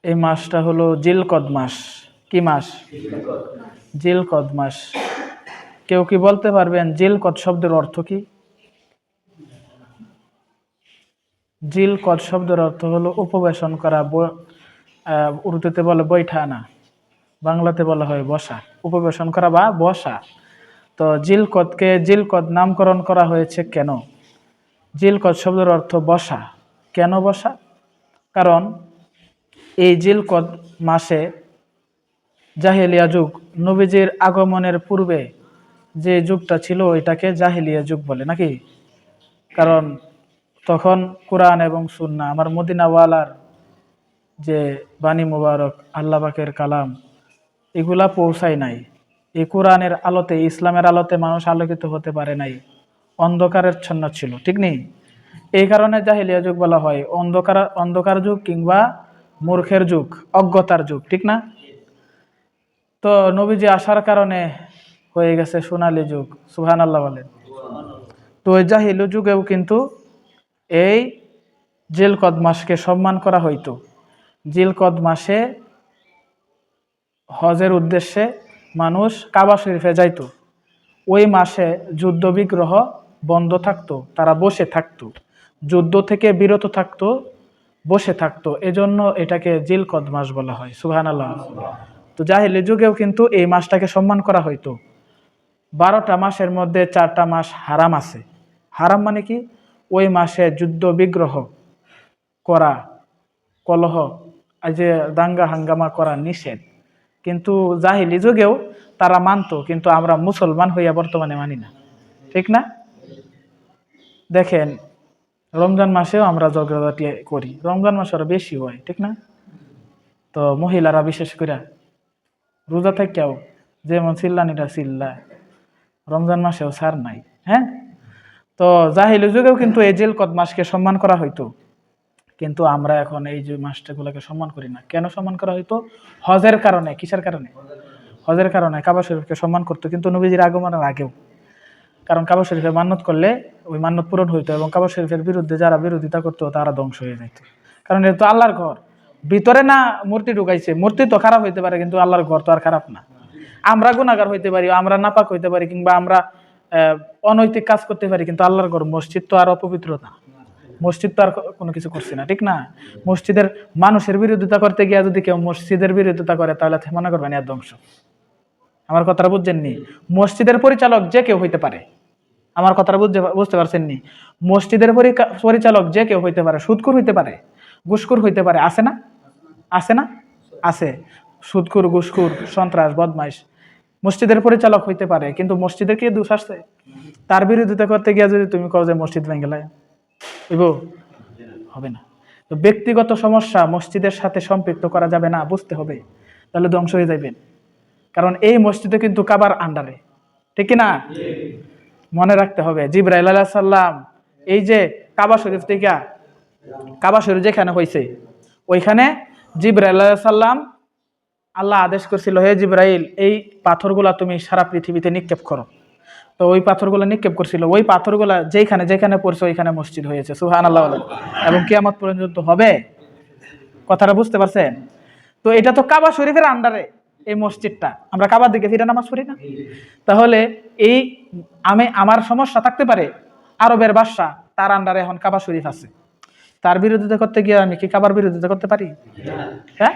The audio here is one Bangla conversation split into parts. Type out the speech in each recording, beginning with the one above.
এই মাসটা হলো জিলকদ মাস। কি মাস? জিলকদ মাস। কেউ কি বলতে পারবেন জিলকদ শব্দের অর্থ কি? জিলকদ শব্দের অর্থ হলো উপবেশন করা। উর্দুতে বলে বৈঠা আনা, বাংলাতে বলা হয় বসা। উপবেশন করা বা বসা। তো জিলকদকে জিলকদ নামকরণ করা হয়েছে কেন? জিলকদ শব্দের অর্থ বসা। কেন বসা? কারণ এই জিলকদ মাসে জাহেলিয়া যুগ, নবীজির আগমনের পূর্বে যে যুগটা ছিল ওইটাকে জাহেলিয়া যুগ বলে নাকি? কারণ তখন কোরআন এবং সুন্নাহ, আমার মদিনাওয়ালার যে বাণী মুবারক, আল্লাহ পাকের কালাম, এগুলা পৌঁছায় নাই। এই কোরআনের আলোতে, ইসলামের আলোতে মানুষ আলোকিত হতে পারে নাই, অন্ধকারের ছন্ন ছিল, ঠিক নেই? এই কারণে জাহেলিয়া যুগ বলা হয়। অন্ধকার যুগ কিংবা মূর্খের যুগ, অজ্ঞতার যুগ, ঠিক না? তো নবীজি আসার কারণে হয়ে গেছে সোনালী যুগ। সুবহানাল্লাহ বলেন। তো ওই জাহিলি যুগেও কিন্তু এই জিলকদ মাসকে সম্মান করা হইতো। জিলকদ মাসে হজের উদ্দেশ্যে মানুষ কাবা শরীফে যাইতো। ওই মাসে যুদ্ধ বিগ্রহ বন্ধ থাকতো, তারা বসে থাকতো, যুদ্ধ থেকে বিরত থাকতো, বসে থাকতো। এজন্য এটাকে জিলকদ মাস বলা হয়। সুবহানাল্লাহ। তো জাহিলি যুগেও কিন্তু এই মাসটাকে সম্মান করা হইতো। 12টা মাসের মধ্যে 4টা মাস হারাম আছে। হারাম মানে কি? ওই মাসে যুদ্ধ বিগ্রহ করা, কলহ, এই যে দাঙ্গা হাঙ্গামা করা নিষেধ। কিন্তু জাহিলি যুগেও তারা মানতো, কিন্তু আমরা মুসলমান হইয়া বর্তমানে মানি না, ঠিক না? দেখেন, রমজান মাসেও আমরা ঝগড়াঝাটি করি, রমজান মাসে আরো বেশি হয়, ঠিক না? তো মহিলারা বিশেষ করে রোজা থেকেও যেমন চিল্লানিটা চিল্লায়, রমজান মাসেও ছাড় নাই। হ্যাঁ, তো জাহিলি যুগেও কিন্তু এই জিলকদ মাসকে সম্মান করা হইতো। কিন্তু আমরা এখন এই যে মাসটাগুলোকে সম্মান করি না। কেন সম্মান করা হইতো? হজের কারণে। কিসের কারণে? হজের কারণে কাবা শরীফকে সম্মান করতো, কিন্তু নবীজির আগমনের আগেও। কারণ কাবা শরীফে মান্নত করলে ওই মান্নত পূরণ হইতো, এবং কাবা শরীফের বিরুদ্ধে যারা বিরোধিতা করতো তারা ধ্বংস হয়ে যেত। কারণ এটা তো আল্লাহর ঘর, ভিতরে না মূর্তি ঢুকাইছে। মূর্তি তো খারাপ হইতে পারে, কিন্তু আল্লাহর ঘর তো আর খারাপ না। আমরা গুনাহগার হইতে পারি, আমরা নাপাক হইতে পারি, কিংবা আমরা অনৈতিক কাজ করতে পারি, কিন্তু আল্লাহর ঘর, মসজিদ তো আর অপবিত্র না। মসজিদ তো আর কোনো কিছু করছে না, ঠিক না? মসজিদের মানুষের বিরোধিতা করতে গিয়ে যদি কেউ মসজিদের বিরোধিতা করে, তাহলে মনে করবেন এর ধ্বংস। আমার কথাটা বুঝছেননি? মসজিদের পরিচালক যে কেউ হইতে পারে। আমার কথাটা বুঝতে পারছেন নি? মসজিদের পরিচালক যে কেউ হইতে পারে, সুদখোর হইতে পারে, ঘুষখোর হইতে পারে। আছে না? আছে না? আছে। সুদখোর, ঘুষখোর, সন্ত্রাস, বদমাইশ মসজিদের পরিচালক হইতে পারে, কিন্তু মসজিদের কি দোষ আসছে? তার বিরোধিতা করতে গিয়ে যদি তুমি কও যে মসজিদ ভেঙে গেলে, হবে না। তো ব্যক্তিগত সমস্যা মসজিদের সাথে সম্পৃক্ত করা যাবে না, বুঝতে হবে, তাহলে ধ্বংস হয়ে যাবেন। কারণ এই মসজিদে কিন্তু কাবার আন্ডারে, ঠিক না? মনে রাখতে হবে, জিবরাইল আলাইহিস সালাম এই যে কাবা শরীফ থেকে, কাবা শরীফ যেখানে হয়েছে ওইখানে জিবরাইল আলাইহিস সালাম, আল্লাহ আদেশ করছিল, হে জিবরাইল, এই পাথরগুলা তুমি সারা পৃথিবীতে নিক্ষেপ করো। তো ওই পাথরগুলো নিক্ষেপ করছিল, ওই পাথরগুলা যেখানে যেখানে পড়ছে ওইখানে মসজিদ হয়েছে। সুবহানাল্লাহ বলেন। এবং কিয়ামত পর্যন্ত হবে। কথাটা বুঝতে পারছেন? তো এটা তো কাবা শরীফের আন্ডারে এই মসজিদটা। আমরা কাবার দিকে ফিরে নামাজ পড়ি না? তাহলে এই আমার সমস্যা থাকতে পারে, আরবের বাদশা, তার আন্ডারে এখন কাবা শরীফ আছে, তার বিরোধিতা করতে গিয়ে আমি কি কাবার বিরোধিতা করতে পারি? হ্যাঁ।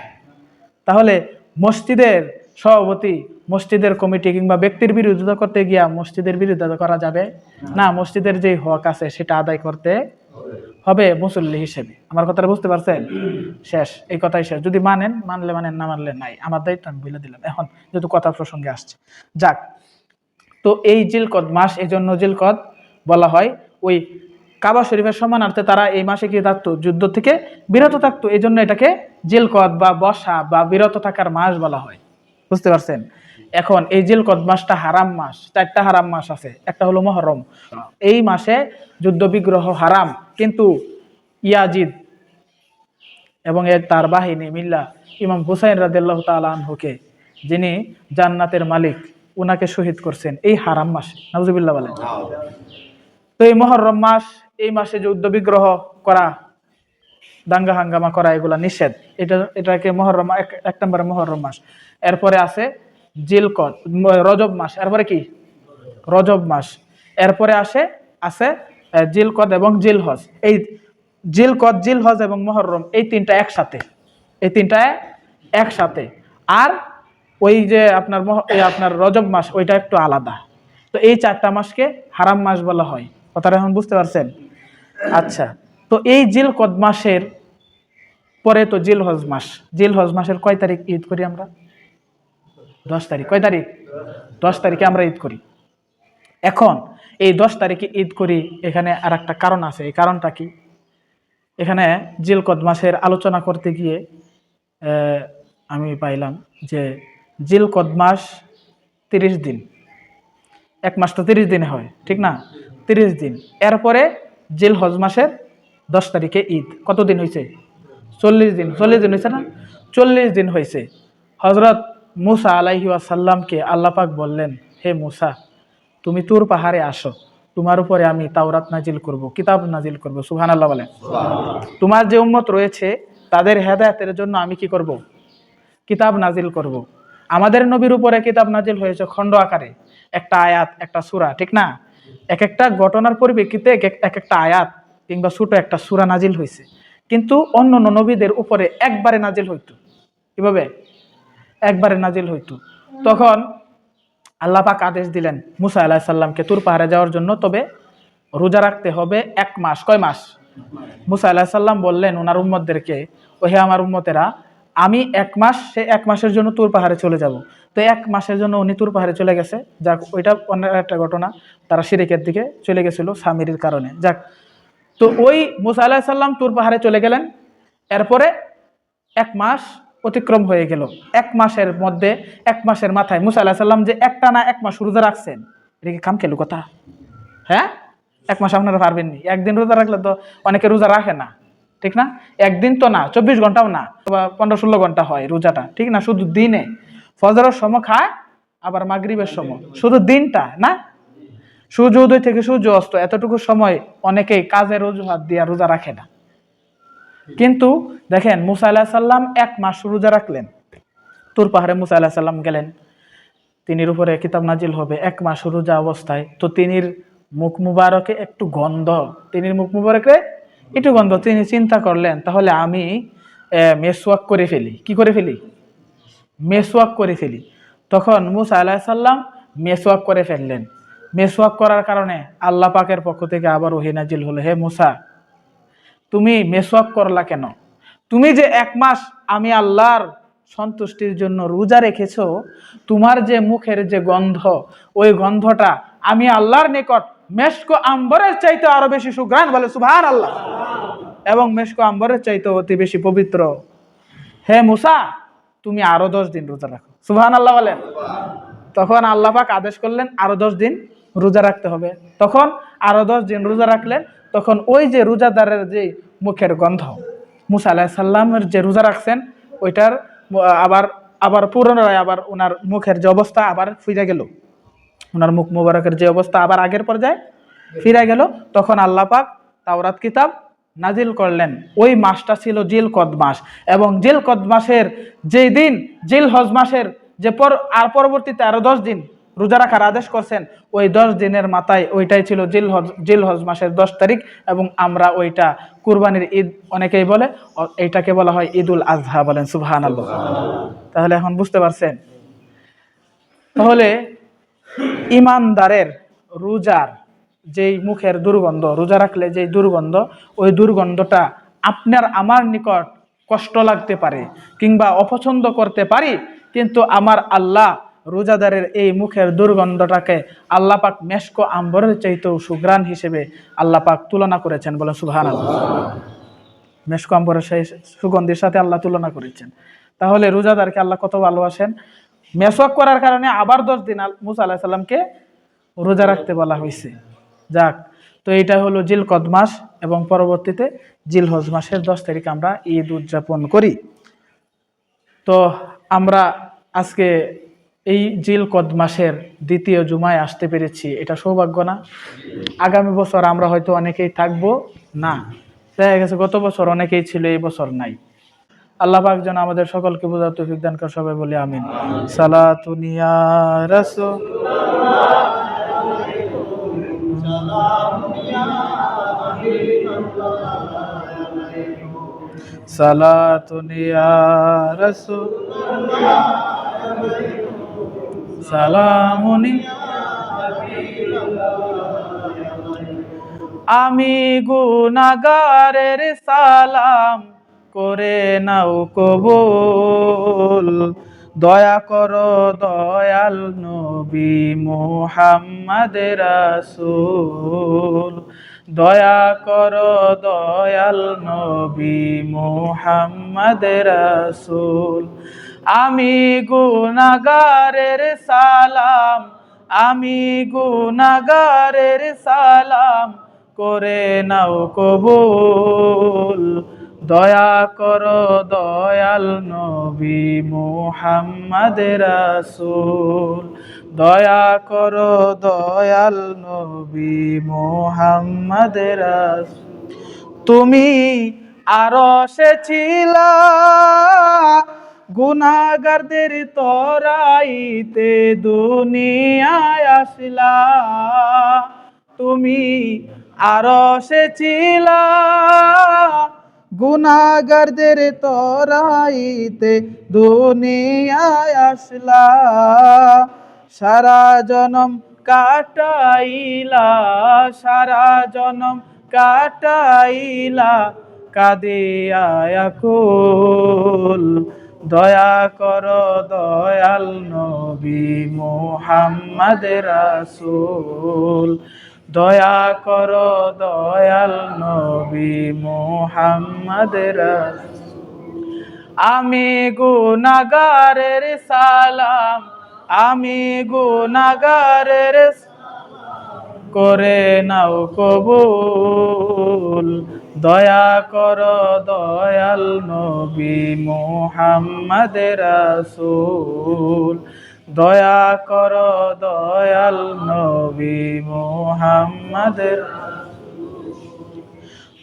তাহলে মসজিদের সভাপতি, মসজিদের কমিটি কিংবা ব্যক্তির বিরোধিতা করতে গিয়া মসজিদের বিরোধিতা করা যাবে না। মসজিদের যে হক আছে সেটা আদায় করতে হবে মুসল্লি হিসেবে। আমার কথাটা বুঝতে পারছেন? শেষ, এই কথাই শেষ। যদি মানেন মানলে মানেন, না মানলে নাই। আমার দায়িত্ব আমি বলে দিলাম। এখন যেহেতু কথা প্রসঙ্গে আসছে, যাক। তো এই জিলকদ মাস, এই জন্য জিলকদ বলা হয়। ওই কাবা শরীফের সম্মানার্থে তারা এই মাসে কি থাকতো? যুদ্ধ থেকে বিরত থাকতো। এই জন্য এটাকে জিলকদ বা বসা বা বিরত থাকার মাস বলা হয়। বুঝতে পারছেন? এখন এই জিলকদ মাসটা হারাম মাস। 4টা হারাম মাস আছে। একটা হলো মুহররম। এই মাসে যুদ্ধ বিগ্রহ হারাম, কিন্তু ইয়াজিদ এবং তার বাহিনী মিল্লা ইমাম হুসাইন রাদিয়াল্লাহু তাআলা আনহুকে, যিনি জান্নাতের মালিক, উনাকে শহীদ করছেন এই হারাম মাসে। নাউজুবিল্লাহ বলেন। তো এই মুহররম মাস, এই মাসে যুদ্ধ বিগ্রহ করা দাঙ্গা হাঙ্গামা করা এগুলা নিষেধ। এটাকে মহরম, এক নম্বরে মহরম মাস। এরপরে আছে জিলকদ, রজব মাস। এরপরে কি রজব মাস। এরপরে আছে জিলকদ এবং জিলহজ। এই জিলকদ, জিলহজ এবং মহরম এই তিনটা একসাথে। আর ওই যে আপনার রজব মাস ওইটা একটু আলাদা। তো এই 4টা মাসকে হারাম মাস বলা হয়। কথাটা এখন বুঝতে পারছেন? আচ্ছা, তো এই জিলকদ মাসের পরে তো জিলহজ মাস। জিলহজ মাসের কয় তারিখ ঈদ করি আমরা? 10 তারিখ। কয় তারিখ? 10 তারিখে আমরা ঈদ করি। এখন এই 10 তারিখে ঈদ করি, এখানে আর একটা কারণ আছে। এই কারণটা কি? এখানে জিলকদ মাসের আলোচনা করতে গিয়ে আমি পাইলাম যে জিলকদ মাস 30 দিন। এক মাস তো 30 দিনে হয়, ঠিক না? 30 দিন। এরপরে জিলহজ মাসের 10 তারিখে ঈদ। কতদিন হয়েছে? 40 দিন। 40 দিন হয়েছে না? 40 দিন হয়েছে। হজরত মুসা আলাইহি ওয়াসাল্লামকে আল্লাহ পাক বললেন, হে মুসা, তুমি তুর পাহাড়ে আসো, তোমার উপরে আমি তাওরাত নাজিল করব, কিতাব নাজিল করব। সুবহানাল্লাহ বলেন। তোমার যে উম্মত রয়েছে তাদের হেদায়েতের জন্য আমি কি করব? কিতাব নাজিল করব। আমাদের নবীর উপরে কিতাব নাজিল হয়েছে খণ্ড আকারে, একটা আয়াত, একটা সূরা, ঠিক না? এক একটা ঘটনার পরিপ্রেক্ষিতে এক একটা আয়াত কিংবা ছোট একটা সূরা নাজিল হয়েছে। কিন্তু অন্য নবীদের উপরে একবারে নাজিল হইতো। কিভাবে? একবারে নাজিল হইতো। তখন আল্লাহ পাক আদেশ দিলেন মুসা আলাইহিস সালামকে তুর পাহাড়ে যাওয়ার জন্য, তবে রোজা রাখতে হবে 1 মাস। কয় মাস? মুসা আলাইহিস সালাম বললেন ওনার উম্মতদেরকে, ওহে আমার উম্মতেরা, আমি 1 মাস, সে 1 মাসের জন্য তুর পাহাড়ে চলে যাব। তো 1 মাসের জন্য উনি তুর পাহাড়ে চলে গেছে। যাক, ওইটা অন্য একটা ঘটনা। তারা শিরকের দিকে চলে গেছিল সামিরির কারণে। যাক, তো ওই মুসা আলাইহিস সালাম তুর পাহাড়ে চলে গেলেন। এরপরে 1 মাস অতিক্রম হয়ে গেল। 1 মাসের মধ্যে, 1 মাসের মাথায় মুসা আলাইহিস সালাম যে একটানা 1 মাস রোজা রাখছেন, এটা কি কাম খেলো কথা? হ্যাঁ, 1 মাস আপনারা পারবেননি। একদিন রোজা রাখলে তো অনেকে রোজা রাখে না, ঠিক না? একদিন তো না, 24 ঘন্টাও না, 15-16 ঘন্টা হয় রোজাটা, ঠিক না? শুধু দিনে ফজরের সময় খায়, আবার মাগরিবের সময়, শুধু দিনটা না। সূর্য উদয় থেকে সূর্য অস্ত এতটুকু সময় অনেকেই কাজের অজুহাত দিয়ে রোজা রাখে না। কিন্তু দেখেন মুসা আলাইহিস সালাম 1 মাস রোজা রাখলেন। তুর পাহাড়ে মুসা আলাইহিস সালাম গেলেন, তিনির উপরে কিতাব নাজিল হবে 1 মাস রোজা অবস্থায়। তো তিনির মুখ মুবারকে একটু গন্ধ, তিনি চিন্তা করলেন তাহলে আমি মেসওয়াক করে ফেলি। কি করে ফেলি? মেসওয়াক করে ফেলি। তখন মুসা আলাইহিস সালাম মেসওয়াক করে ফেললেন। মেসওয়াক করার কারণে আল্লাহ পাকের পক্ষ থেকে আবার ওহী নাজিল হলো, হে মুসা, তুমি মেসওয়াক করলা কেন? তুমি যে 1 মাস আমি আল্লাহর সন্তুষ্টির জন্য রোজা রেখেছো, তোমার যে মুখের যে গন্ধ, ওই গন্ধটা আমি আল্লাহর নিকট মেশক আম্বরের চাইতে আরো বেশি সুঘ্রাণ, বলে সুবহানাল্লাহ, এবং মেশক আম্বরের চাইতে অতি বেশি পবিত্র। হে মুসা, তুমি আরো 10 দিন রোজা রাখো। সুবহানাল্লাহ বলেন। তখন আল্লাহ পাক আদেশ করলেন আরো 10 দিন রোজা রাখতে হবে। তখন আরো 10 দিন রোজা রাখলেন। তখন ওই যে রোজাদারের যে মুখের গন্ধ, মুসা আলাইহিস সালামের যে রোজা রাখছেন ওইটার আবার পুনরায় আবার ওনার মুখের যে অবস্থা আবার ফিরে গেল, ওনার মুখ মুবারকের যে অবস্থা আবার আগের পর্যায়ে ফিরে গেল। তখন আল্লাহ পাক তাওরাত কিতাব নাজিল করলেন। ওই মাসটা ছিল জিলকদ মাস, এবং জিলকদ মাসের যেই দিন জিলহজ মাসের যে পরবর্তীতে আরো 10 দিন রোজা রাখার আদেশ করছেন, ওই 10 দিনের মাথায় ওইটাই ছিল জিলহজ মাসের 10 তারিখ, এবং আমরা ওইটা কুরবানির ঈদ অনেকেই বলে, এইটাকে বলা হয় ঈদুল আজহা। বলেন সুবহানাল্লাহ। তাহলে এখন বুঝতে পারছেন? তাহলে ইমানদারের রোজার যেই মুখের দুর্গন্ধ, রোজা রাখলে যেই দুর্গন্ধ, ওই দুর্গন্ধটা আপনার আমার নিকট কষ্ট লাগতে পারে কিংবা অপছন্দ করতে পারি, কিন্তু আমার আল্লাহ রোজাদারের এই মুখের দুর্গন্ধটাকে আল্লাহ পাক মেশক আম্বরের চাইতেও সুঘ্রাণ হিসেবে আল্লাহ পাক তুলনা করেছেন। বলে সুবহানাল্লাহ। মেশক আম্বরের সেই সুগন্ধির সাথে আল্লাহ তুলনা করেছেন। তাহলে রোজাদারকে আল্লাহ কত ভালোবাসেন। মেসওয়াক করার কারণে আবার 10 দিন মুসা আলাইহিস সালামকে রোজা রাখতে বলা হয়েছে। যাক, তো এইটা হলো জিলকদ মাস, এবং পরবর্তীতে জিলহজ মাসের 10 তারিখ আমরা ঈদ উদযাপন করি। তো আমরা আজকে এই জিলকদ মাসের দ্বিতীয় জুমায় আসতে পেরেছি, এটা সৌভাগ্য না? আগামী বছর আমরা হয়তো অনেকেই থাকবো না, দেখা গেছে গত বছর অনেকেই ছিল, এই বছর নাই। আল্লাহ পাক যেন আমাদের সকলকে বোঝার তৌফিক দান করে, সবাই বলি আমিন। সালাতুন ইয়া রাসূল, সালাতুন ইয়া রাসূল, সালামুন। আমি গুনাহগারের সালাম করে নাও কবুল, দয়া করো দয়াল নবী মুহাম্মদ রাসূল, দয়া করো দয়াল নবী মুহাম্মদ রাসূল। আমি গুনাহগারের সালাম, আমি গুনাহগারের সালাম করে নাও কবুল, দয়া করো দয়াল নবী মুহাম্মদ রাসূল, দয়া করো দয়াল নবী মুহাম্মদ রাসূল। তুমি আরশে ছিলা, গুনাহগারদের তরাইতে দুনিয়ায় আসলা। তুমি আরশে ছিলা, গুনাহগারদের তরাইতে দুনিয়ায় আসলা। সারা জনম কাটাইলা, সারা জনম কাটাইলা কাদিয়া আকুল, দয়া করো দয়াল নবী মুহাম্মদ রাসূল, দয়া করো দয়াল নবী মুহাম্মদ রাসূল। আমি গুনাহগারের সালাম, আমি গুনাহগারের করে নাও কবুল, দয়া করো দয়াল নবী মুহাম্মদ রাসূল, দয়া করো দয়াল নবী মুহাম্মদ।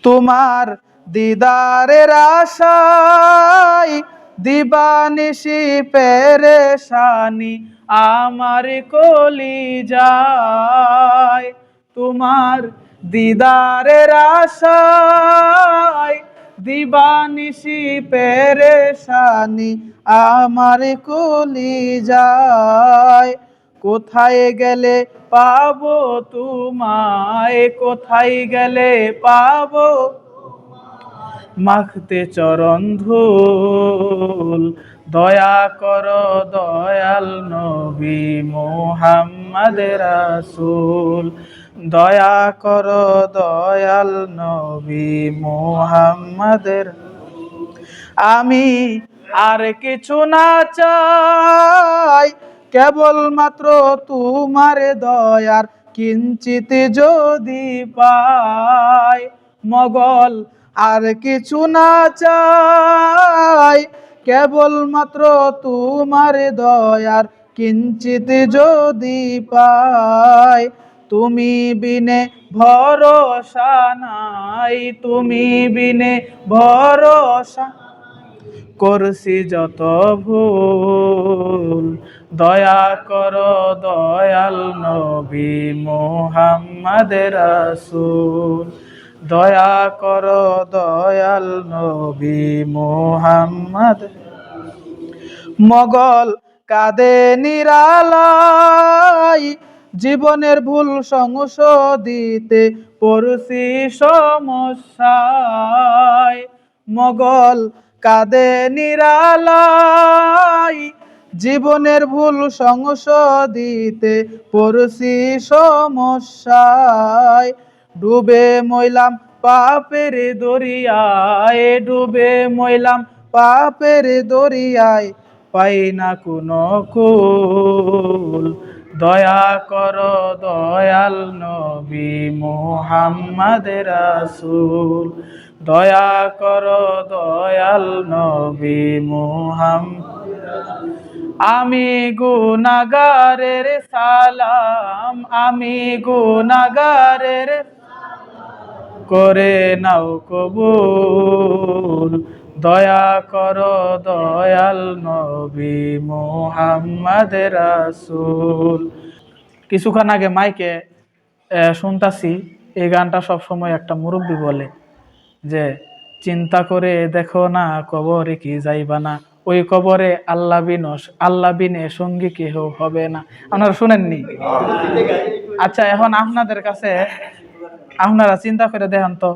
তোমার দিদারের আশায় দিবানিশি পেরেশানি আমার কলিজায়, তোমার দিদারের আশায় দিবানিশি পেরেশানি আমার কলিজায়। কোথায় গেলে পাবো তোমায়, কোথায় গেলে পাবো মাখতে চরণ ধুল, দয়া করো দয়াল নবী মুহাম্মদ রাসূল, দয়া করো দয়াল নবী মুহাম্মদ। আমি আর কিছু না চাই, কেবলমাত্র তোমার দয়ার কিঞ্চিত যদি পাই। মগল আর কিছু না চাই, কেবলমাত্র তোমার দয়ার কিঞ্চিত যদি পাই। তুমি বিনে ভরসা নাই, তুমি বিনে ভরসা করছি যত ভুল, দয়া করো দয়াল নবী মুহাম্মদ রাসূল, দয়া করো দয়াল নবী মুহাম্মদ। মগল কাঁদে নিরালাই, জীবনের ভুল সংশোধিতে পড়ছি সমস্যায়। মগল কাঁদে নিরালাই, জীবনের ভুল সংশোধিতে পড়ছি সমস্যায়। ডুবে মইলাম পাপের দরিয়ায়, ডুবে মইলাম পাপের দরিয়ায়, পাই না কোনো কুল, দয়া করো দয়াল নবী মুহাম্মদ রাসূল, দয়া করো দয়াল নবী মুহাম্মদ। আমি গুনাহগারের সালাম, আমি গুনাহগারের করে নাও কবুল, দয়া করো দয়াল নবী মুহাম্মদ রাসূল। কিছুক্ষণ আগে মাইকে শুনতাছি এই গানটা সব সময় একটা মুরব্বী বলে যে চিন্তা করে দেখো না কবরে কি যাইবা না, ওই কবরে আল্লাহ বিনে সঙ্গী কেহ হবে না। আপনারা শুনেননি? আচ্ছা, এখন আপনাদের কাছে আপনারা চিন্তা করে দেখেন তো।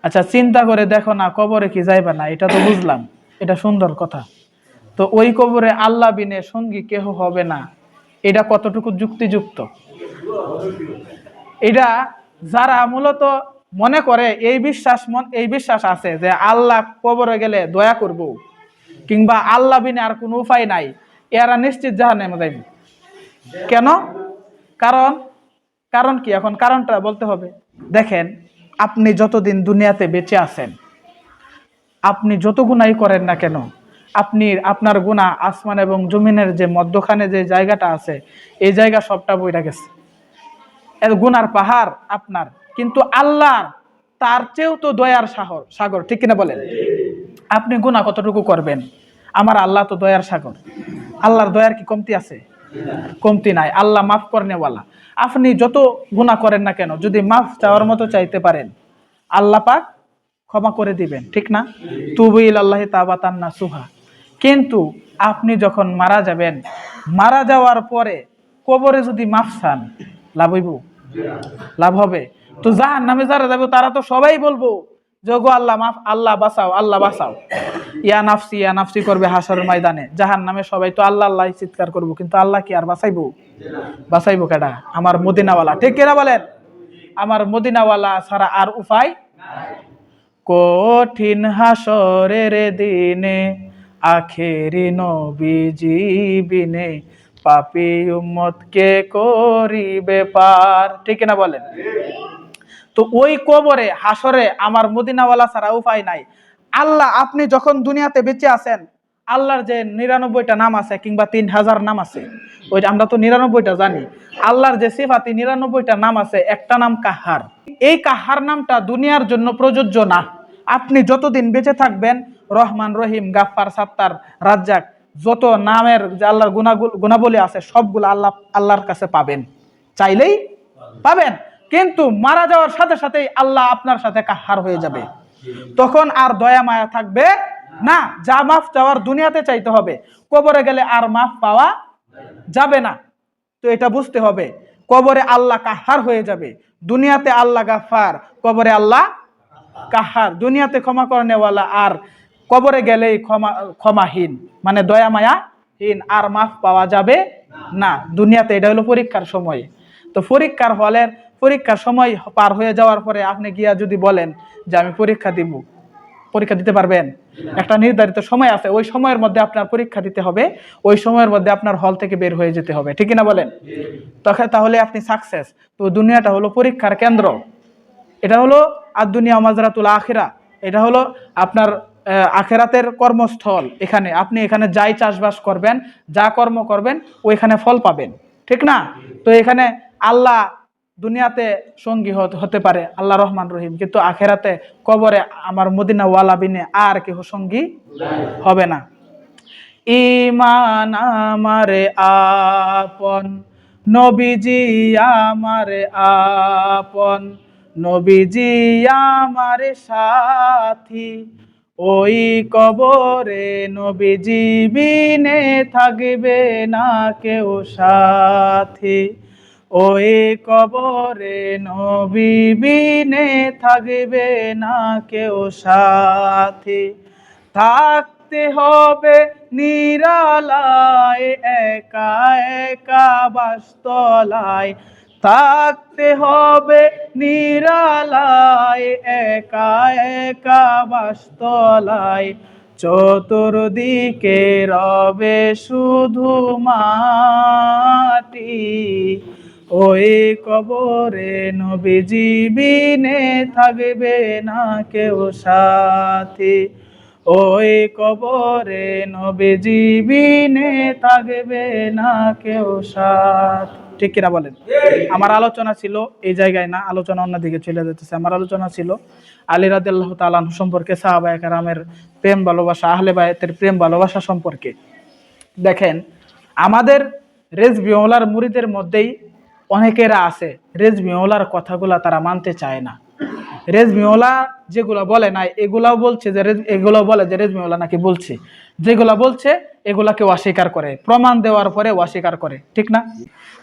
আচ্ছা, চিন্তা করে দেখো না কবরে কি যাইবা না, এটা তো বুঝলাম, এটা সুন্দর কথা। তো ওই কবরে আল্লাহ বিনে সঙ্গী কেহ হবে না, এটা কতটুকু যুক্তিযুক্ত? এটা যারা মূলত মনে করে এই বিশ্বাস আছে যে আল্লাহ কবরে গেলে দয়া করব, কিংবা আল্লাহ বিনে আর কোনো উপায় নাই, এরা নিশ্চিত জাহান্নামে যাইবে। কেন? কারণ কি? এখন কারণটা বলতে হবে। দেখেন, আপনি যতদিন দুনিয়াতে বেঁচে আছেন, আপনি যত গুনাহই করেন না কেন, আপনার গুনাহ আসমান এবং জমিনের যে মধ্যখানে যে জায়গাটা আছে, এই জায়গা সবটা বইরা গেছে। গুনার পাহাড় আপনার, কিন্তু আল্লাহ তার চেয়েও তো দয়ার সাগর, ঠিক কিনা বলেন? আপনি গুনাহ কতটুকু করবেন, আমার আল্লাহ তো দয়ার সাগর। আল্লাহর দয়ার কি কমতি আছে? কমতি নাই। আল্লাহ মাফ করনেওয়ালা। আপনি যত গুনাহ করেন না কেন, যদি মাফ চাওয়ার মতো চাইতে পারেন, আল্লাহ পাক ক্ষমা করে দিবেন, ঠিক না? তুবু ইলাল্লাহি তাওবাতান নাসুহা। কিন্তু আপনি যখন মারা যাবেন, মারা যাওয়ার পরে কবরে যদি মাফ চান, লাভ হইব? লাভ হবে? তো জাহান্নামে যারা যাবে তারা তো সবাই বলবো যে গো আল্লাহ মাফ, আল্লাহ বাঁচাও, আল্লাহ বাঁচাও, ইয়া নাফসি করবে হাসরের ময়দানে। জাহান্নামে সবাই তো আল্লাহ আল্লাহ চিৎকার করবো, কিন্তু আল্লাহ কি আর বাঁচাইবো? বাঁচাইবো কেডা? আমার মদিনাওয়ালা, ঠিক কিনা বলেন? আমার মদিনাওয়ালা ছাড়া আর উপায়। কঠিন হাসরের দিনে আখেরি নবীজি বিনে পাপী উম্মত কে করিবে পার, ঠিক না বলেন? তো ওই কবরে হাসরে আমার মদিনাওয়ালা ছাড়া উপায় নাই। আল্লাহ, আপনি যখন দুনিয়াতে বেঁচে আছেন, আল্লাহর যে ৯৯টা নাম আছে কিংবা ৩,০০০ নাম আছে, ওইটা আমরা তো ৯৯টা জানি। আল্লাহর যে সিফাতি ৯৯টা নাম আছে, একটা নাম কাহার। এই কাহার নামটা দুনিয়ার জন্য প্রযোজ্য না। আপনি যতদিন বেঁচে থাকবেন, রহমান, রহিম, গাফফার, সাত্তার, রাজ্জাক, যত নামের যে আল্লাহর গুণাবলী আছে সবগুলো আল্লাহর কাছে পাবেন, চাইলেই পাবেন। কিন্তু মারা যাওয়ার সাথে সাথেই আল্লাহ আপনার সাথে কাহার হয়ে যাবে। তখন আর দয়া মায়া থাকবে না। যা মাফ চাওয়ার দুনিয়াতে চাইতে হবে, কবরে গেলে আর মাফ পাওয়া যাবে না। তো এটা বুঝতে হবে, কবরে আল্লাহ কাহার হয়ে যাবে, দুনিয়াতে আল্লাহ গাফফার, কবরে আল্লাহ কাহার। দুনিয়াতে ক্ষমা করনেওয়ালা, আর কবরে গেলেই ক্ষমাহীন, মানে দয়া মায়াহীন, আর মাফ পাওয়া যাবে না দুনিয়াতে। এটা হলো পরীক্ষার সময়। তো পরীক্ষার সময় পার হয়ে যাওয়ার পরে আপনি গিয়া যদি বলেন যে আমি পরীক্ষা দিতে পারবেন? একটা নির্ধারিত সময় আছে, ওই সময়ের মধ্যে আপনার পরীক্ষা দিতে হবে, ওই সময়ের মধ্যে আপনার হল থেকে বের হয়ে যেতে হবে, ঠিক না বলেন? তাহলে আপনি সাকসেস। তো দুনিয়াটা হলো পরীক্ষার কেন্দ্র। এটা হলো আর দুনিয়া মাজরাতুল আখিরা, এটা হলো আপনার আখেরাতের কর্মস্থল। আপনি এখানে যাই চাষবাস করবেন, যা কর্ম করবেন, ওইখানে ফল পাবেন, ঠিক না? তো এখানে আল্লাহ দুনিয়াতে সঙ্গী হতে পারে, আল্লাহ রহমান রহিম, কিন্তু আখেরাতে কবরে আমার মদিনা ওয়ালা বিনে আর কেহ সঙ্গী হবে না। ঈমান আমারে আপন, নবীজি আমারে আপন, নবীজি আমারে সাথী, ওই কবরে নবীজি বিনে থাকবে না কেউ সাথী, ওই কবরে নবী বিনে থাকবে না কেউ সাথী। থাকতে হবে নিরালায় একা একা বাসতলায়, থাকতে হবে নিরালায় একা একা বাসতলায়, চতুর্দিকে রবে শুধু মাটি, ওই কবরে নবীজি বিনে থাকবে না কেউ সাথী, ওই কবরে নবীজি বিনে থাকবে না কেউ সাথী। ঠিক কিনা বলেন? আমার আলোচনা ছিল এই জায়গায় না, আলোচনা অন্যদিকে চলে যেতেছে। আমার আলোচনা ছিল আলী রাদিয়াল্লাহু তাআলা আনহু সম্পর্কে, সাহাবায়ে কেরামের প্রেম ভালোবাসা, আহলে বায়তের প্রেম ভালোবাসা সম্পর্কে। দেখেন, আমাদের রেজভি মওলার মুরিদের মধ্যেই অনেকেরা আছে রেজভি মওলার কথাগুলা তারা মানতে চায় না। রেজভি মওলা যেগুলো বলে না এগুলাও বলছে যে এগুলো বলে যে রেজভি মওলা নাকি বলছে, যেগুলা বলছে এগুলাকে অস্বীকার করে, প্রমাণ দেওয়ার পরে অস্বীকার করে, ঠিক না?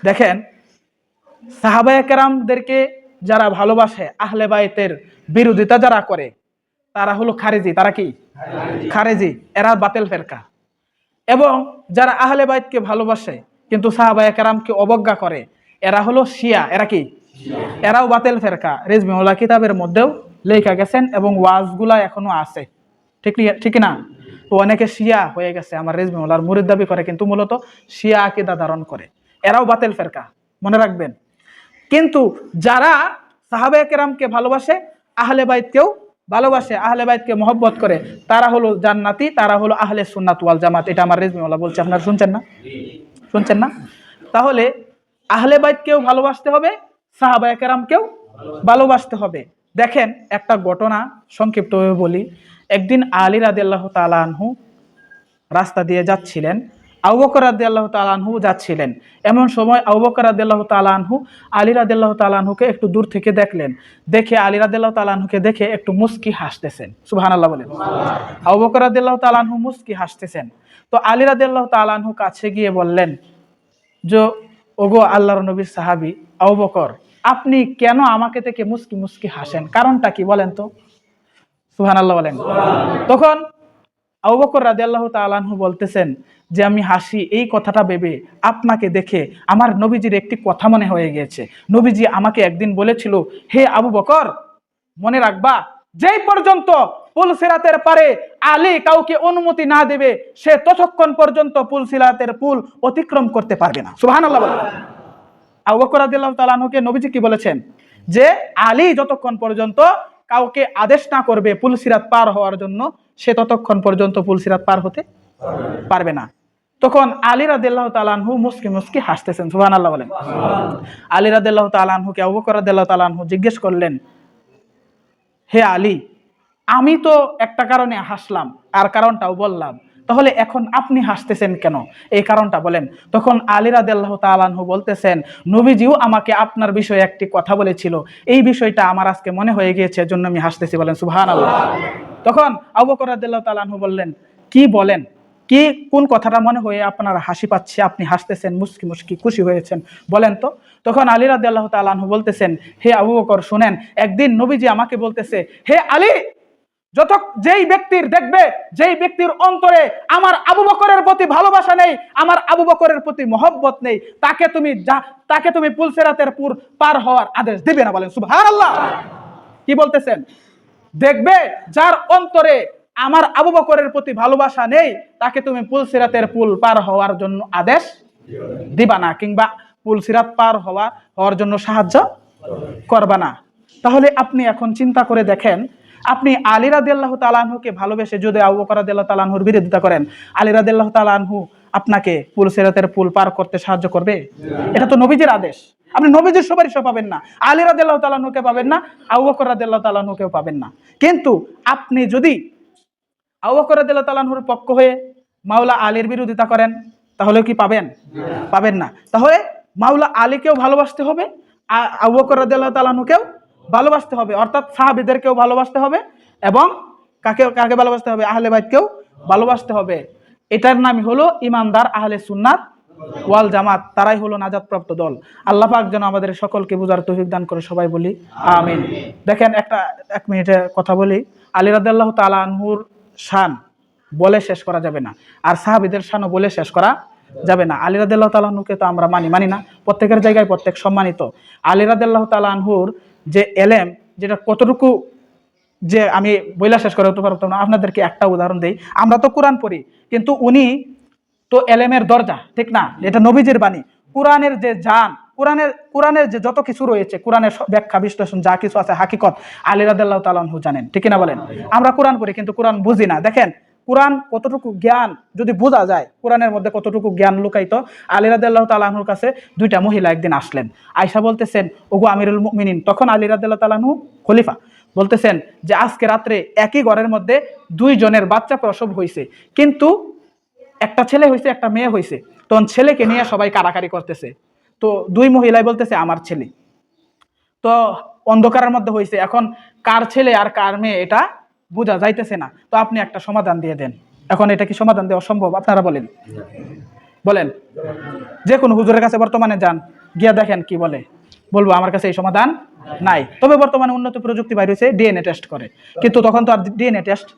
দেখেন, সাহাবায়ে কেরামদেরকে যারা ভালোবাসে, আহলে বাইতের বিরোধিতা যারা করে, তারা হলো খারেজি। তারা কি? খারেজি। এরা বাতিল ফেরকা। এবং যারা আহলে বাইতকে ভালোবাসে কিন্তু সাহাবায়ে কেরামকে অবজ্ঞা করে, এরা হলো শিয়া। এরা কি? এরাও বাতিল ফেরকা। রেজভি মওলা কিতাবের মধ্যেও লেখা গেছেন এবং ওয়াজগুলা এখনো আছে, ঠিক না? তো অনেকে শিয়া হয়ে গেছে, আমার রেজভি মওলার মুরিদ দাবি করে কিন্তু মূলত শিয়া আকীদা ধারণ করে। এরাও বাতিল ফেরকা, মনে রাখবেন। কিন্তু যারা সাহাবায়ে কেরামকে ভালোবাসে, আহলে বাইতকেও ভালোবাসে, আহলে বাইতকে মহব্বত করে, তারা হলো জান্নাতি, তারা হলো আহলে সুন্নাত ওয়াল জামাত। এটা আমার রেজভি মওলা বলছে, আপনারা শুনছেন না? শুনছেন না? তাহলে আহলে বাইতকেও ভালোবাসতে হবে, সাহাবায়ে কেরামকেও ভালোবাসতে হবে। দেখেন, একটা ঘটনা সংক্ষিপ্তভাবে বলি। একদিন আলী রাদিয়াল্লাহু তাআলা আনহু রাস্তা দিয়ে যাচ্ছিলেন, আবু বকর রাদিয়াল্লাহু তাআলা আনহু যাচ্ছিলেন। এমন সময় আবু বকর রাদিয়াল্লাহু তাআলা আনহু আলী রাদিয়াল্লাহু তাআলা আনহুকে একটু দূর থেকে দেখলেন। দেখে আলী রাদিয়াল্লাহু তাআলা আনহুকে দেখে একটু মুস্কি হাসতেছেন। সুবহানাল্লাহ বলেন। আবু বকর রাদিয়াল্লাহু তাআলা আনহু মুস্কি হাসতেছেন। তো আলী রাদিয়াল্লাহু তাআলা আনহু কাছে গিয়ে বললেন যে, ওগো আল্লাহর নবীর সাহাবী আবু বকর, আপনি কেন আমাকে থেকে মুস্কি মুস্কি হাসেন? কারণটা কি বলেন তো? সুবহানাল্লাহ বলেন। তখন আবু বকর রাদিয়াল্লাহু তাআলা আনহু বলতেছেন যে, আমি হাসি এই কথাটা ভেবে আপনাকে দেখে আমার নবীজির একটি কথা মনে হয়ে গিয়েছে। নবীজি আমাকে একদিন বলেছিল, হে আবু বকর, মনে রাখবা, যেই পর্যন্ত পুল সিরাতের পারে আলী কাউকে অনুমতি না দেবে, সে ততক্ষণ পর্যন্ত পুল সিরাতের পুল অতিক্রম করতে পারবে না। সুবহানাল্লাহ বলেন। আবু বকর রাদিয়াল্লাহু তাআলা আনহুকে নবীজি কি বলেছেন? যে আলী যতক্ষণ পর্যন্ত কাউকে আদেশ না করবে পুল সিরাত পার হওয়ার জন্য, সে ততক্ষণ পর্যন্ত পুল সিরাত পার হতে পারবে না। তখন আলী রাদিয়াল্লাহু তাআলা আনহু মুস্কি মুস্কি হাসতেছেন। সুবহানাল্লাহ বলেন। আলী রাদিয়াল্লাহু তাআলা আনহুকে আবু বকর রাদিয়াল্লাহু তাআলা আনহু জিজ্ঞেস করলেন, হে আলী, আমি তো একটা কারণে হাসলাম আর কারণটাও বললাম, তাহলে এখন আপনি হাসতেছেন কেন? এই কারণটা বলেন। তখন আলী রাদিয়াল্লাহু তাআলা আনহু বলতেছেন, নবীজিও আমাকে আপনার বিষয়ে একটি কথা বলেছিল, এই বিষয়টা আমার আজকে মনে হয়ে গিয়েছে, এজন্য আমি হাসতেছি। বলেন সুবহানাল্লাহ। তখন আবু বকর রাদিয়াল্লাহু তাআলা আনহু বললেন, কি বলেন, কি কোন কথাটা মনে হয়ে আপনার হাসি পাচ্ছে, আপনি হাসতেছেন, মুস্কি মুস্কি খুশি হয়েছেন, বলেন তো? তখন আলী রাদিয়াল্লাহু তাআলা আনহু বলতেছেন, হে আবু বকর, শুনেন, একদিন নবীজি আমাকে বলতেছে, হে আলী, যেই ব্যক্তির অন্তরে আমার আবু বকরের প্রতি ভালোবাসা নেই, আমার আবু বকরের প্রতি মহব্বত নেই, তাকে তুমি পুল সিরাতের পুর পার হওয়ার আদেশ দিবে না। বলেন সুবহানাল্লাহ। কি বলতেছেন? দেখবে, যার অন্তরে আমার আবু বকরের প্রতি ভালোবাসা নেই, তাকে তুমি পুল সিরাতের পুল পার হওয়ার জন্য আদেশ দিবা না, কিংবা পুল সিরাত পার হওয়ার জন্য সাহায্য করবা না। তাহলে আপনি এখন চিন্তা করে দেখেন, আপনি আলী রাদিয়াল্লাহু তাআলা আনহুকে ভালোবেসে যদি আবু বকর রাদিয়াল্লাহু তাআলা আনহুর বিরোধিতা করেন, আলী রাদিয়াল্লাহু তাআলা আনহু আপনাকে পুল সিরাতের পুল পার করতে সাহায্য করবে? এটা তো নবীজির আদেশ। আপনি নবীজির সুপারিশও পাবেন না, আলী রাদিয়াল্লাহু তাআলা আনহুকে পাবেন না, আবু বকর রাদিয়াল্লাহু তাআলা আনহুকেও পাবেন না। কিন্তু আপনি যদি আবু বকর রাদিয়াল্লাহু তাআলা আনহুর পক্ষ হয়ে মাওলা আলীর বিরোধিতা করেন, তাহলে কি পাবেন? পাবেন না। তাহলে মাওলা আলীকেও ভালোবাসতে হবে, আবু বকর রাদিয়াল্লাহু তাআলা আনহুকেও ভালোবাসতে হবে, অর্থাৎ সাহাবীদেরকেও ভালোবাসতে হবে, এবং কাকে ভালোবাসতে হবে? আহলে বাইতকেও ভালোবাসতে হবে। এটার নামই হলো ইমানদার আহলে সুন্নাত ওয়াল জামাত। তারাই হলো নাজাতপ্রাপ্ত দল। আল্লাহ পাক যেন আমাদের সকলকে বুঝার তৌফিক দান করে, সবাই বলি আমিন। দেখেন, এক মিনিটের কথা বলি। আলী রাদিয়াল্লাহু তাআলা আনহুর শান বলে শেষ করা যাবে না, আর সাহাবীদের শানও বলে শেষ করা যাবে না। আলী রাদিয়াল্লাহু তাআলা আনহুকে তো আমরা মানি না, প্রত্যেকের জায়গায় প্রত্যেক সম্মানিত। আলী রাদিয়াল্লাহু তাআলা আনহুর যে এলেম, যেটা কতটুকু যে আমি বইলা শেষ করে হতে পারতাম না। আপনাদেরকে একটা উদাহরণ দেই। আমরা তো কোরআন পড়ি, কিন্তু উনি তো এলেমের দরজা, ঠিক না? এটা নবীজির বাণী। কোরআনের যে জান, কোরআনের যে যত কিছু রয়েছে, কোরআনের ব্যাখ্যা বিশ্লেষণ যা কিছু আছে, হাকিকত, আলী রাদিয়াল্লাহু তাআলা আনহু জানেন, ঠিক না বলেন? আমরা কোরআন পড়ি কিন্তু কোরআন বুঝি না। দেখেন, কোরআন কতটুকু জ্ঞান যদি বোঝা যায়, কোরআনের মধ্যে কতটুকু জ্ঞান লুকায়িত। আলী রাদিয়াল্লাহু তাআলা আনহুর কাছে দুইটা মহিলা একদিন আসলেন, আয়েশা বলতেছেন, ওগো আমিরুল মুমিনিন, তখন আলী রাদিয়াল্লাহু তাআলা আনহু খলিফা, বলতেছেন যে আজকে রাত্রে একই ঘরের মধ্যে 2 জনের বাচ্চা প্রসব হয়েছে, কিন্তু একটা ছেলে হয়েছে একটা মেয়ে হয়েছে। তখন ছেলেকে নিয়ে সবাই কারাকারি করতেছে। তো 2 মহিলাই বলতেছে আমার ছেলে। তো অন্ধকারের মধ্যে হয়েছে, এখন কার ছেলে আর কার মেয়ে এটা বোঝা যাইতেছে না। তো আপনি একটা সমাধান দিয়ে দেন। এখন এটা কি সমাধান দেওয়া সম্ভব? আপনারা বলেন, বলেন। যে কোনো হুজুরের কাছে বর্তমানে যান, গিয়া দেখেন কি বলে। বলবো আমার কাছে এই সমাধান নাই। তবে বর্তমানে উন্নত প্রযুক্তি বাইর হয়েছে, ডিএনএ টেস্ট করে, কিন্তু তখন তো আর ডিএনএ টেস্ট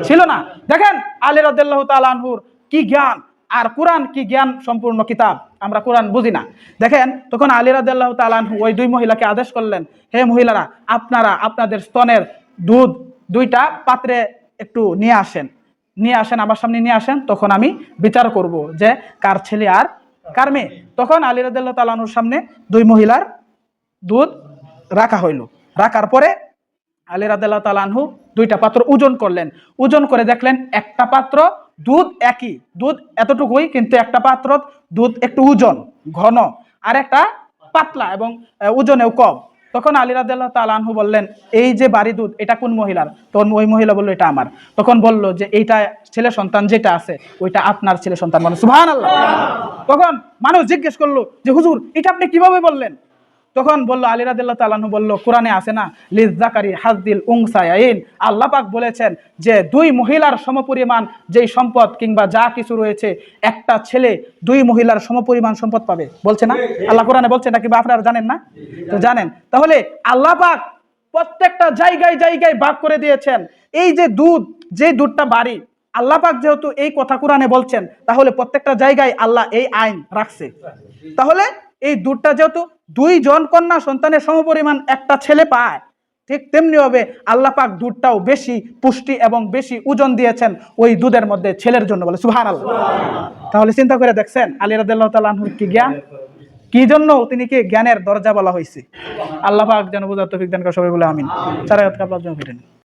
ছিল না। দেখেন আলী রাদিয়াল্লাহু তাআলা আনহুর কি জ্ঞান, আর কোরআন কি জ্ঞান সম্পূর্ণ কিতাব, আমরা কোরআন বুঝি না। দেখেন তখন আলী রাদিয়াল্লাহু তাআলা আনহু ওই 2 মহিলাকে আদেশ করলেন, হে মহিলারা, আপনারা আপনাদের স্তনের দুধ 2টা পাত্রে একটু নিয়ে আসেন, আমার সামনে নিয়ে আসেন, তখন আমি বিচার করব যে কার ছেলে আর কার মেয়ে। তখন আলী রাদিয়াল্লাহু তাআলা আনহুর সামনে 2 মহিলার দুধ রাখা হইল। রাখার পরে আলী রাদিয়াল্লাহু তাআলা আনহু 2টা পাত্র ওজন করলেন, ওজন করে দেখলেন একটা পাত্র দুধ একই, দুধ এতটুকুই, কিন্তু একটা পাত্র দুধ একটু ওজন ঘন, আর একটা পাতলা এবং ওজনেও কম। তখন আলী রাদিয়াল্লাহু তাআলা আনহু বললেন, এই যে বাড়ি দুধ এটা কোন মহিলার? তখন ওই মহিলা বলল, এটা আমার। তখন বলল যে এইটা ছেলে সন্তান যেটা আছে ওইটা আপনার ছেলে সন্তান। মানে সুবহানাল্লাহ। তখন মানুষ জিজ্ঞেস করলো যে হুজুর এটা আপনি কিভাবে বললেন? তখন বলল, আলী রাদিয়াল্লাহু তাআলা আনহু বলল, কোরআনে আছে না, লিযযাকারি হাযযিল উনসায়াইন, আল্লাহ পাক বলেছেন যে 2 মহিলার সমপরিমাণ যেই সম্পদ কিংবা যা কিছু রয়েছে, একটা ছেলে 2 মহিলার সমপরিমাণ সম্পদ পাবে। বলছে না আল্লাহ, কোরআনে বলছে না, কিংবা আপনারা জানেন না? তো জানেন। তাহলে আল্লাহ পাক প্রত্যেকটা জায়গায় জায়গায় ভাগ করে দিয়েছেন। এই যে দুধ, যে দুধটা বাড়ি, আল্লাহ পাক যেহেতু এই কথা কোরআনে বলছেন, তাহলে প্রত্যেকটা জায়গায় আল্লাহ এই আইন রাখছে। তাহলে এই দুধটা যেহেতু 2 জন কন্যা সন্তানের সমপরিমাণ একটা ছেলে পায়, ঠিক তেমনি ভাবে আল্লাহ পাক দুধটাও বেশি পুষ্টি এবং বেশি ওজন দিয়েছেন ওই দুধের মধ্যে ছেলের জন্য। বলে সুবহানাল্লাহ। তাহলে চিন্তা করে দেখছেন আলী রাদিয়াল্লাহু তাআলা আনহুর কি জ্ঞান, কি জন্য তিনি কি জ্ঞানের দরজা বলা হয়েছে। আল্লাহ পাক যেন বুঝার তৌফিক দান করে, সবাই বলে আমিন। সারা রাত কাবলার জন্য ফিরেন।